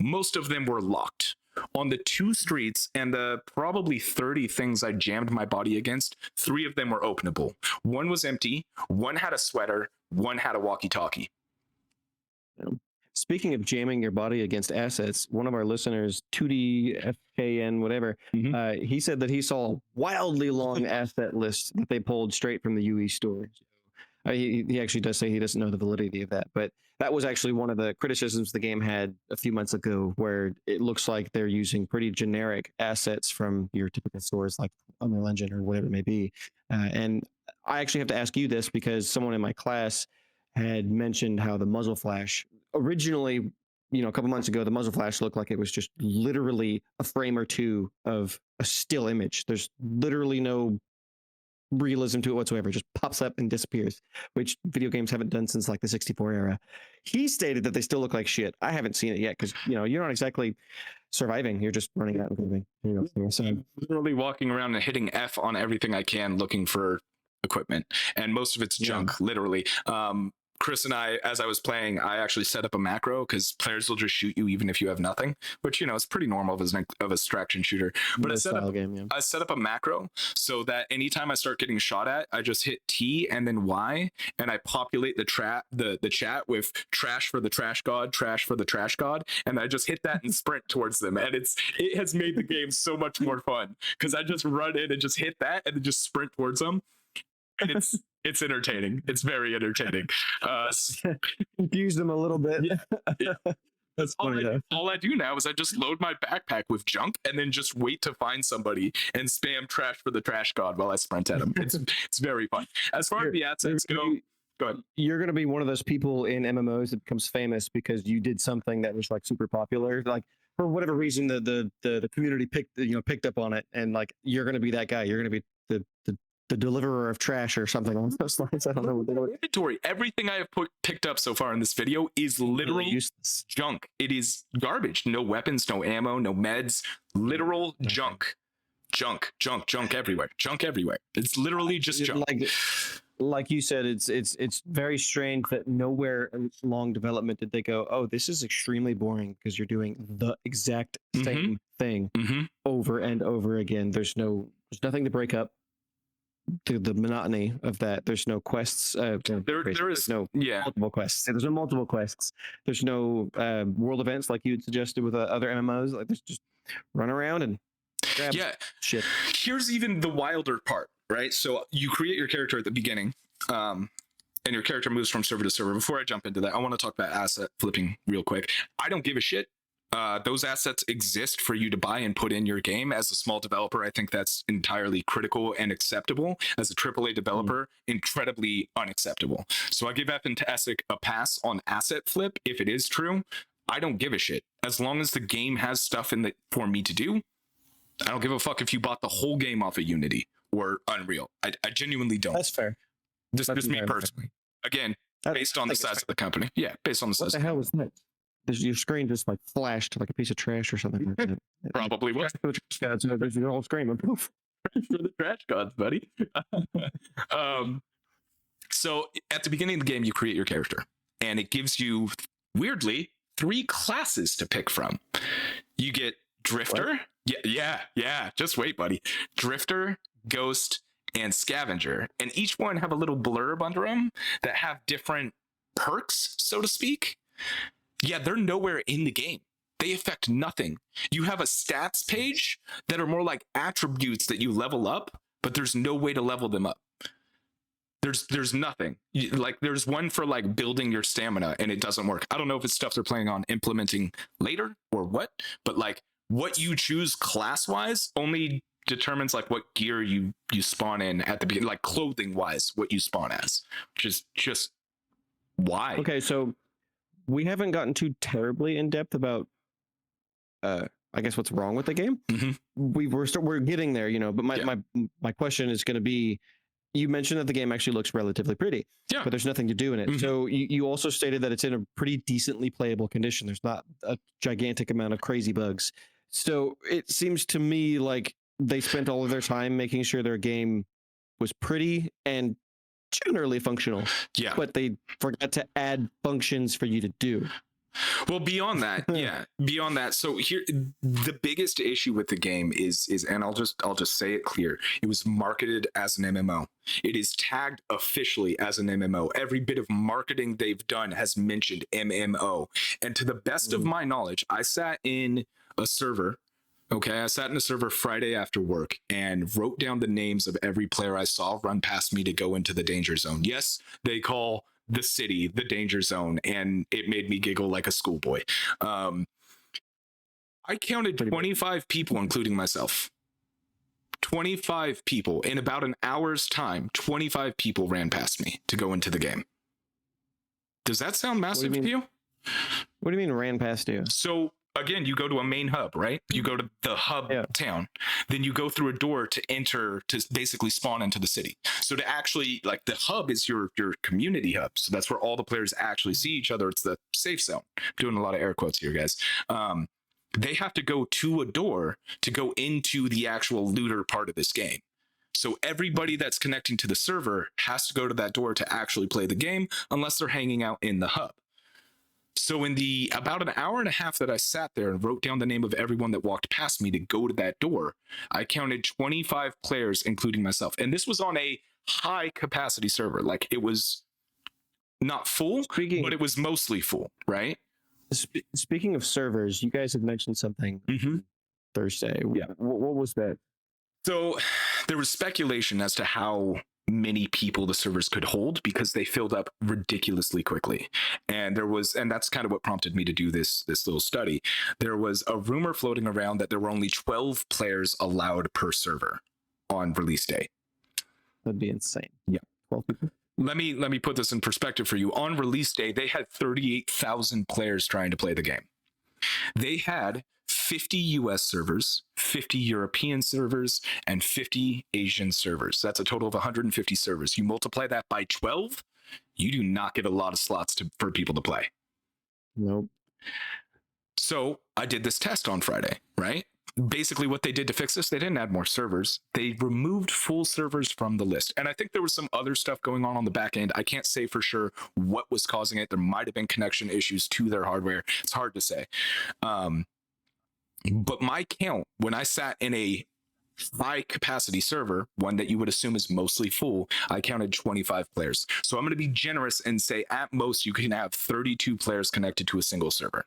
most of them were locked. On the 2 streets and the probably 30 things I jammed my body against, 3 of them were openable. 1 was empty, 1 had a sweater, 1 had a walkie-talkie. Speaking of jamming your body against assets, one of our listeners, 2DFKN, whatever, he said that he saw a wildly long asset list that they pulled straight from the UE store. He actually does say he doesn't know the validity of that, but that was actually one of the criticisms the game had a few months ago, where it looks like they're using pretty generic assets from your typical stores like Unreal Engine or whatever it may be. And I actually have to ask you this because someone in my class had mentioned how the muzzle flash originally, a couple months ago, the muzzle flash looked like it was just literally a frame or two of a still image. There's literally no realism to it whatsoever. It just pops up and disappears, which video games haven't done since like the 64 era. He stated that they still look like shit. I haven't seen it yet because you're not exactly surviving. You're just running out and moving. So I'm literally walking around and hitting F on everything I can looking for equipment, and most of it's junk, literally. Chris and I, as I was playing, I actually set up a macro because players will just shoot you even if you have nothing, which is pretty normal of a extraction shooter. But I set up a macro so that anytime I start getting shot at, I just hit T and then Y, and I populate the chat with trash for the trash god, and I just hit that and sprint towards them, and it has made the game so much more fun because I just run in and just hit that and then just sprint towards them. And it's entertaining. It's very entertaining. Confuse them a little bit. Yeah. That's all I do now is I just load my backpack with junk and then just wait to find somebody and spam trash for the trash god while I sprint at them. It's very fun. As far as the assets go ahead. You're going to be one of those people in MMOs that becomes famous because you did something that was like super popular. Like for whatever reason, the community picked up on it, and like you're going to be that guy. You're going to be the deliverer of trash or something along those lines. I don't know. Inventory. Everything I have picked up so far in this video is literal useless junk. It is garbage. No weapons, no ammo, no meds. Literal junk. Junk everywhere. Junk everywhere. It's literally just junk. Like you said, it's very strange that nowhere in long development did they go, oh, this is extremely boring because you're doing the exact same thing over and over again. There's nothing to break up the monotony of that. There's no quests. There's no multiple quests. There's no multiple quests. There's no world events like you had suggested with other MMOs. Like there's just run around and grab shit. Here's even the wilder part, right? So you create your character at the beginning, and your character moves from server to server. Before I jump into that, I want to talk about asset flipping real quick. I don't give a shit. Those assets exist for you to buy and put in your game. As a small developer, I think that's entirely critical and acceptable. As a AAA developer, incredibly unacceptable. So I give Fantastic a pass on asset flip if it is true. I don't give a shit. As long as the game has stuff in it for me to do, I don't give a fuck if you bought the whole game off of Unity or Unreal. I genuinely don't. That's fair. That's just me personally. Again, based on the size of the company. Yeah, based on the size. What the hell was that? Your screen just like flashed like a piece of trash or something like that. Probably was. There's your whole screen. Poof. For the trash gods, buddy. So at the beginning of the game, you create your character, and it gives you, weirdly, 3 classes to pick from. You get Drifter. What? Yeah. Just wait, buddy. Drifter, Ghost, and Scavenger, and each one have a little blurb under them that have different perks, so to speak. Yeah, they're nowhere in the game. They affect nothing. You have a stats page that are more like attributes that you level up, but there's no way to level them up. There's nothing. Like there's one for like building your stamina, and it doesn't work. I don't know if it's stuff they're planning on implementing later or what, but like what you choose class-wise only determines like what gear you spawn in at the beginning, like clothing-wise, what you spawn as, which is just why. Okay, so we haven't gotten too terribly in depth about I guess what's wrong with the game. We're getting there, you know. But my question is going to be, you mentioned that the game actually looks relatively pretty, but there's nothing to do in it. So you also stated that it's in a pretty decently playable condition. There's not a gigantic amount of crazy bugs. So it seems to me like they spent all of their time making sure their game was pretty and generally functional. Yeah. But they forgot to add functions for you to do. Well, beyond that, so here the biggest issue with the game is, and I'll just say it clear, it was marketed as an MMO. It is tagged officially as an MMO. Every bit of marketing they've done has mentioned MMO. And to the best of my knowledge, I sat in a server. Okay, I sat in a server Friday after work and wrote down the names of every player I saw run past me to go into the danger zone. Yes, they call the city the danger zone, and it made me giggle like a schoolboy. I counted 25 people, including myself. 25 people in about an hour's time. 25 people ran past me to go into the game. Does that sound massive to you? What do you mean ran past you? So again, you go to a main hub, right? You go to the hub town, then you go through a door to enter, to basically spawn into the city. So to actually, like, the hub is your community hub. So that's where all the players actually see each other. It's the safe zone. I'm doing a lot of air quotes here, guys. They have to go to a door to go into the actual looter part of this game. So everybody that's connecting to the server has to go to that door to actually play the game, unless they're hanging out in the hub. So in the about an hour and a half that I sat there and wrote down the name of everyone that walked past me to go to that door, I counted 25 players, including myself. And this was on a high capacity server. Like, it was not full, but it was mostly full, right? Speaking of servers, you guys had mentioned something Thursday. Yeah. What was that? So there was speculation as to how many people the servers could hold because they filled up ridiculously quickly. And that's kind of what prompted me to do this little study. There was a rumor floating around that there were only 12 players allowed per server on release day. That'd be insane. Yeah. 12 people. Let me put this in perspective for you. On release day, they had 38,000 players trying to play the game. They had 50 US servers, 50 European servers, and 50 Asian servers. That's a total of 150 servers. You multiply that by 12, you do not get a lot of slots for people to play. Nope. So I did this test on Friday, right? Basically what they did to fix this, they didn't add more servers. They removed full servers from the list. And I think there was some other stuff going on the back end. I can't say for sure what was causing it. There might have been connection issues to their hardware. It's hard to say. But my count, when I sat in a high capacity server, one that you would assume is mostly full, I counted 25 players. So I'm going to be generous and say at most you can have 32 players connected to a single server.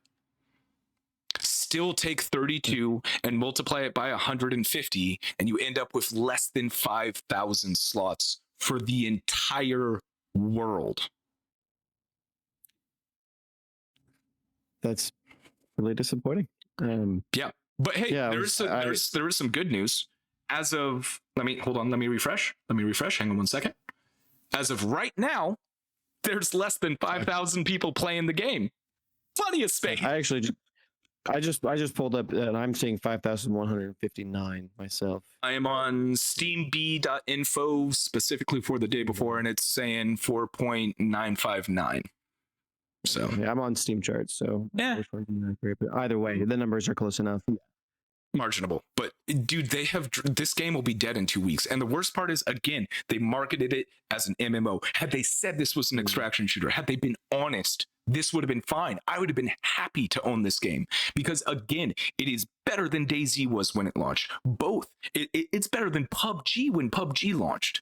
Still take 32 and multiply it by 150, and you end up with less than 5,000 slots for the entire world. That's really disappointing. Yeah, but hey, there is some good news. As of let me refresh. Hang on one second. As of right now, there's less than 5,000 people playing the game. Plenty of space. I just pulled up and I'm seeing 5,159 myself. I am on steamb.info specifically for the day before, and it's saying 4.959. So yeah, I'm on Steam charts, so yeah. But either way, the numbers are close enough. Marginable, but dude, this game will be dead in 2 weeks. And the worst part is, again, they marketed it as an MMO. Had they said this was an extraction shooter, had they been honest, this would have been fine. I would have been happy to own this game because, again, it is better than DayZ was when it launched. Both. It's better than PUBG when PUBG launched.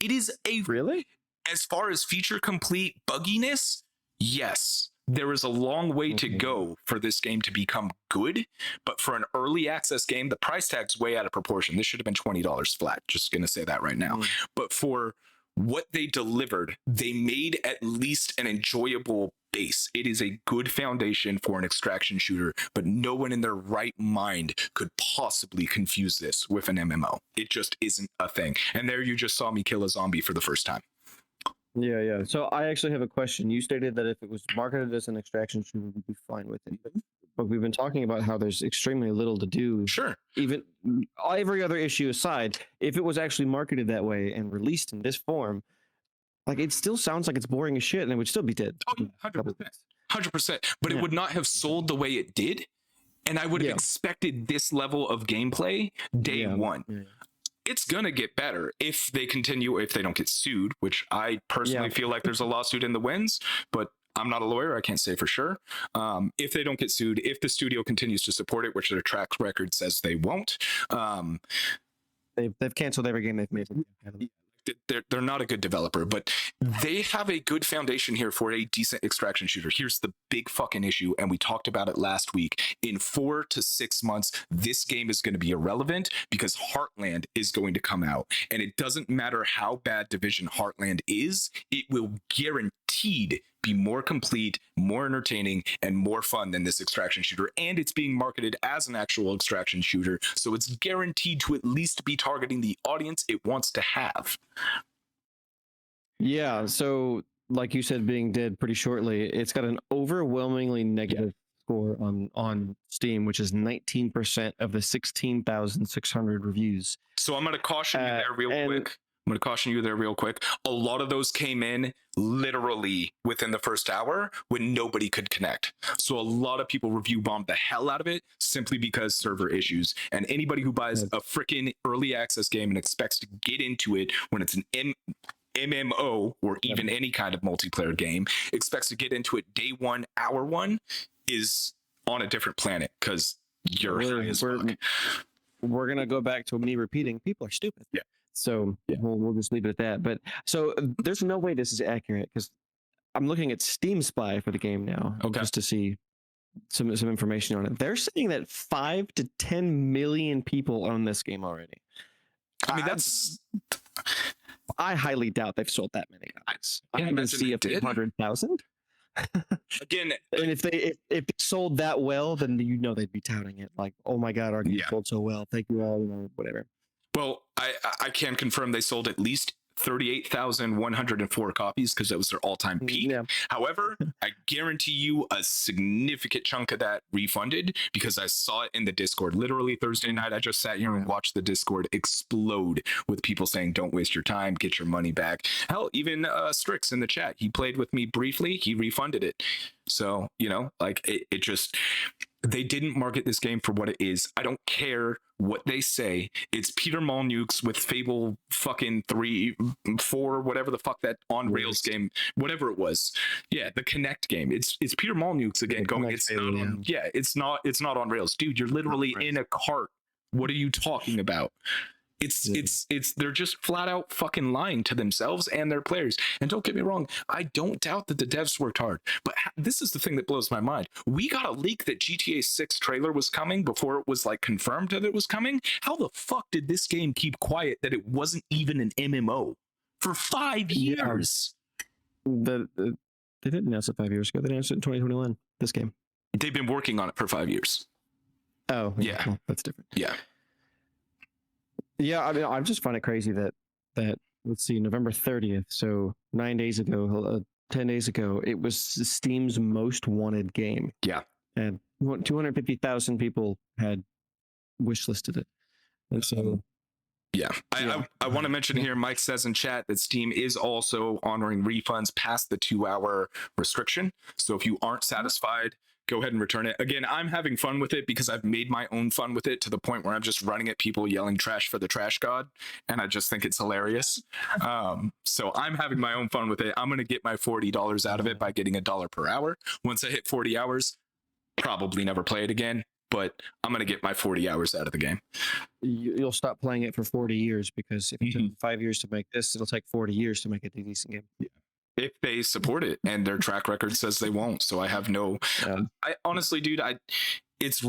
It is really, as far as feature complete bugginess, yes. There is a long way to go for this game to become good, but for an early access game, the price tag's way out of proportion. This should have been $20 flat. Just going to say that right now. But for what they delivered, they made at least an enjoyable base. It is a good foundation for an extraction shooter, but no one in their right mind could possibly confuse this with an MMO. It just isn't a thing. And there you just saw me kill a zombie for the first time. Yeah. So I actually have a question. You stated that if it was marketed as an extraction shooter, we'd be fine with it. but we've been talking about how there's extremely little to do. Sure. Even every other issue aside, if it was actually marketed that way and released in this form, like it still sounds like it's boring as shit, and it would still be dead. Oh, yeah, 100%. But it would not have sold the way it did, and I would have expected this level of gameplay day one. Yeah. It's gonna get better if they continue, if they don't get sued, which I personally feel like there's a lawsuit in the winds, but I'm not a lawyer, I can't say for sure. If they don't get sued, if the studio continues to support it, which their track record says they won't, they've canceled every game they've made. They're not a good developer, but they have a good foundation here for a decent extraction shooter. Here's the big fucking issue, and we talked about it last week. In 4 to 6 months, this game is going to be irrelevant because Heartland is going to come out. And it doesn't matter how bad Division Heartland is, it will guaranteed be more complete, more entertaining, and more fun than this extraction shooter. And it's being marketed as an actual extraction shooter, so it's guaranteed to at least be targeting the audience it wants to have. Yeah, so like you said, being dead pretty shortly, it's got an overwhelmingly negative score on Steam, which is 19% of the 16,600 reviews. So I'm going to caution you there real quick. A lot of those came in literally within the first hour when nobody could connect. So a lot of people review bombed the hell out of it simply because server issues. And anybody who buys a freaking early access game and expects to get into it when it's an MMO or even any kind of multiplayer game, expects to get into it day one, hour one, is on a different planet because you're high as fuck. We're going to go back to me repeating, people are stupid. Yeah. So we'll just leave it at that. But so there's no way this is accurate because I'm looking at Steam Spy for the game now just to see some information on it. They're saying that 5 to 10 million people own this game already. I mean, I highly doubt they've sold that many copies. I can see a few 100,000. Again, and if they sold that well, then they'd be touting it like, oh my god, our game sold so well. Thank you all, whatever. Well, I can confirm they sold at least 38,104 copies because that was their all-time peak. Yeah. However, I guarantee you a significant chunk of that refunded because I saw it in the Discord. Literally Thursday night, I just sat here and watched the Discord explode with people saying, don't waste your time, get your money back. Hell, even Strix in the chat, he played with me briefly, he refunded it. So, it just... They didn't market this game for what it is. I don't care what they say. It's Peter Molyneux with Fable fucking 3, 4, whatever the fuck that on Rails game, whatever it was. Yeah, the Connect game. It's Peter Molyneux again going. It's not on. Yeah, it's not on Rails, dude. You're literally in a cart. What are you talking about? It's they're just flat out fucking lying to themselves and their players. And don't get me wrong, I don't doubt that the devs worked hard, but this is the thing that blows my mind. We got a leak that GTA 6 trailer was coming before it was like confirmed that it was coming. How the fuck did this game keep quiet that it wasn't even an MMO for 5 years? They didn't announce it 5 years ago. They announced it in 2021. This game. They've been working on it for 5 years. Oh, yeah. Well, that's different. Yeah. Yeah, I mean, I just find it crazy that let's see, November 30th, so 9 days ago, 10 days ago, it was Steam's most wanted game. Yeah. And 250,000 people had wishlisted it. And so... I want to mention here, Mike says in chat that Steam is also honoring refunds past the 2-hour restriction. So if you aren't satisfied, go ahead and return it. Again, I'm having fun with it because I've made my own fun with it to the point where I'm just running at people yelling trash for the trash god. And I just think it's hilarious. So I'm having my own fun with it. I'm going to get my $40 out of it by getting $1 per hour. Once I hit 40 hours, probably never play it again. But I'm going to get my 40 hours out of the game. You'll stop playing it for 40 years because if it took 5 years to make this, it'll take 40 years to make it a decent game. Yeah. If they support it, and their track record says they won't. So I have no... I honestly, dude, it's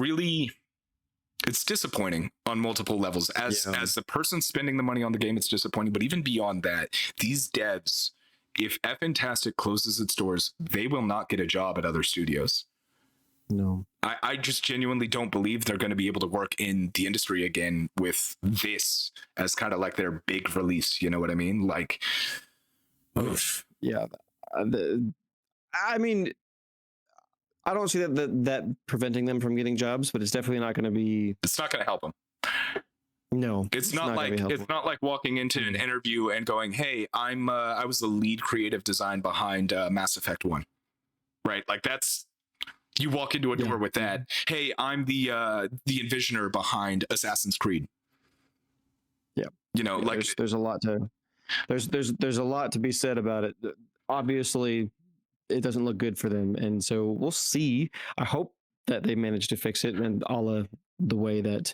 disappointing on multiple levels. As the person spending the money on the game, it's disappointing. But even beyond that, these devs, if F-Fantastic closes its doors, they will not get a job at other studios. No, I just genuinely don't believe they're going to be able to work in the industry again with this as kind of like their big release. You know what I mean? Like, oof. Yeah. I mean, I don't see that preventing them from getting jobs, but it's definitely not going to be. It's not going to help them. No, It's not like walking into an interview and going, "Hey, I was the lead creative design behind Mass Effect 1." Right? Like that's you walk into a door with that. "Hey, I'm the envisioner behind Assassin's Creed." Yeah. Like there's a lot to there's a lot to be said about it. Obviously, it doesn't look good for them, and so we'll see. I hope that they manage to fix it, and a la the way that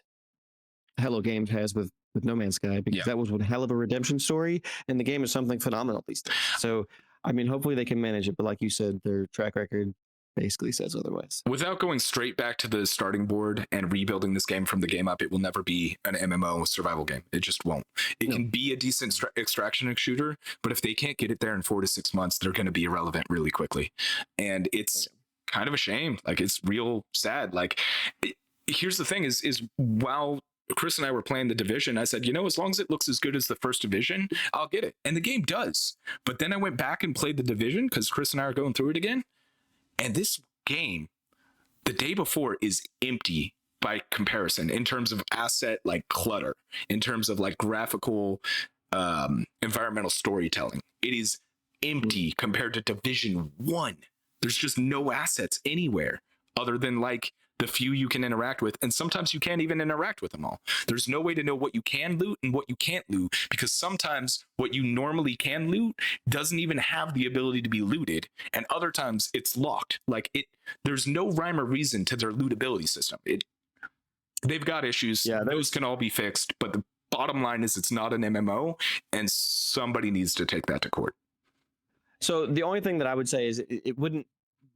Hello Games has with No Man's Sky, because that was one hell of a redemption story, and the game is something phenomenal these days. So, I mean, hopefully they can manage it, but like you said, their track record basically says otherwise. Without going straight back to the starting board and rebuilding this game from the game up, it will never be an MMO survival game. It just won't. It can be a decent extraction shooter, but if they can't get it there in 4 to 6 months, they're going to be irrelevant really quickly. And it's kind of a shame. Like, it's real sad. Like, here's the thing is while Chris and I were playing the Division, I said, as long as it looks as good as the first Division, I'll get it. And the game does. But then I went back and played the Division because Chris and I are going through it again. And this game, the day before, is empty by comparison in terms of asset like clutter, in terms of like graphical environmental storytelling. It is empty compared to Division 1. There's just no assets anywhere other than like the few you can interact with, and sometimes you can't even interact with them all. There's no way to know what you can loot and what you can't loot, because sometimes what you normally can loot doesn't even have the ability to be looted, and other times it's locked. Like there's no rhyme or reason to their lootability system. They've got issues. Yeah, those can all be fixed, but the bottom line is it's not an MMO, and somebody needs to take that to court. So the only thing that I would say is it wouldn't.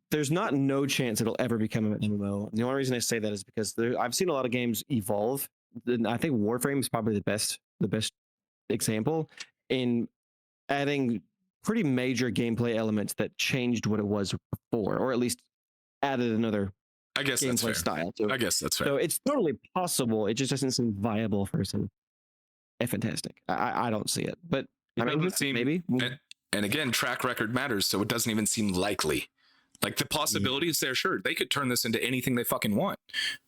There's no chance it'll ever become an MMO. The only reason I say that is because I've seen a lot of games evolve. I think Warframe is probably the best example in adding pretty major gameplay elements that changed what it was before, or at least added another gameplay style to it. I guess that's fair. So it's totally possible. It just doesn't seem viable for some. Fantastic. I don't see it, but maybe. And again, track record matters, so it doesn't even seem likely. Like, the possibility is there, sure. They could turn this into anything they fucking want.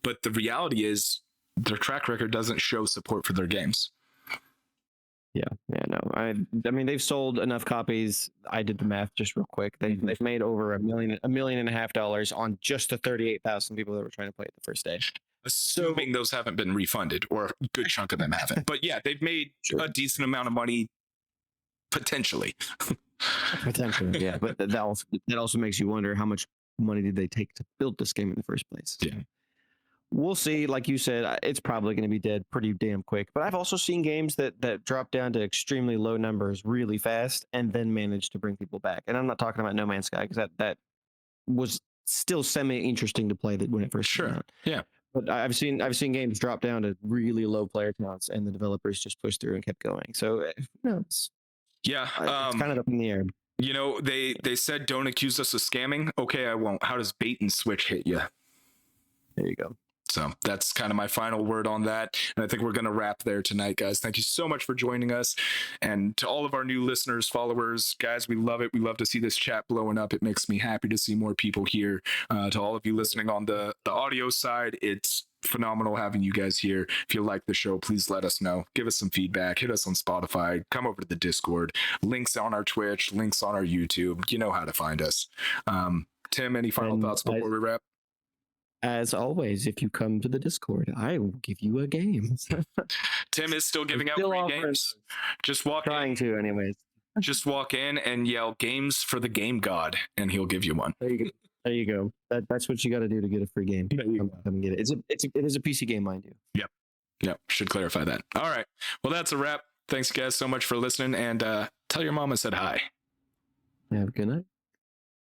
But the reality is their track record doesn't show support for their games. Yeah, no. I mean, they've sold enough copies. I did the math just real quick. They've made over $1.5 million on just the 38,000 people that were trying to play it the first day. Assuming those haven't been refunded, or a good chunk of them haven't. But yeah, they've made a decent amount of money, potentially. Potentially, yeah. But that also makes you wonder, how much money did they take to build this game in the first place? Yeah. We'll see. Like you said, it's probably going to be dead pretty damn quick. But I've also seen games that drop down to extremely low numbers really fast and then manage to bring people back. And I'm not talking about No Man's Sky, because that was still semi-interesting to play when it first came out. Yeah. But I've seen games drop down to really low player counts, and the developers just pushed through and kept going. So it's kind of up in the air. They said don't accuse us of scamming. Okay, I won't. How does bait and switch hit you? There you go. So that's kind of my final word on that. And I think we're going to wrap there tonight, guys. Thank you so much for joining us. And to all of our new listeners, followers, guys, we love it. We love to see this chat blowing up. It makes me happy to see more people here. To all of you listening on the audio side, it's phenomenal having you guys here. If you like the show, please let us know. Give us some feedback. Hit us on Spotify. Come over to the Discord. Links on our Twitch. Links on our YouTube. You know how to find us. Tim, any final thoughts before we wrap? As always, if you come to the Discord, I will give you a game. Tim is still giving out free games. Just walk in. To, anyways. Just walk in and yell "games for the game god," and he'll give you one. There you go. That's what you got to do to get a free game. Come get it. It is a PC game, mind you. Yep. Should clarify that. All right. Well, that's a wrap. Thanks, guys, so much for listening, and tell your mom I said hi. Have a good night.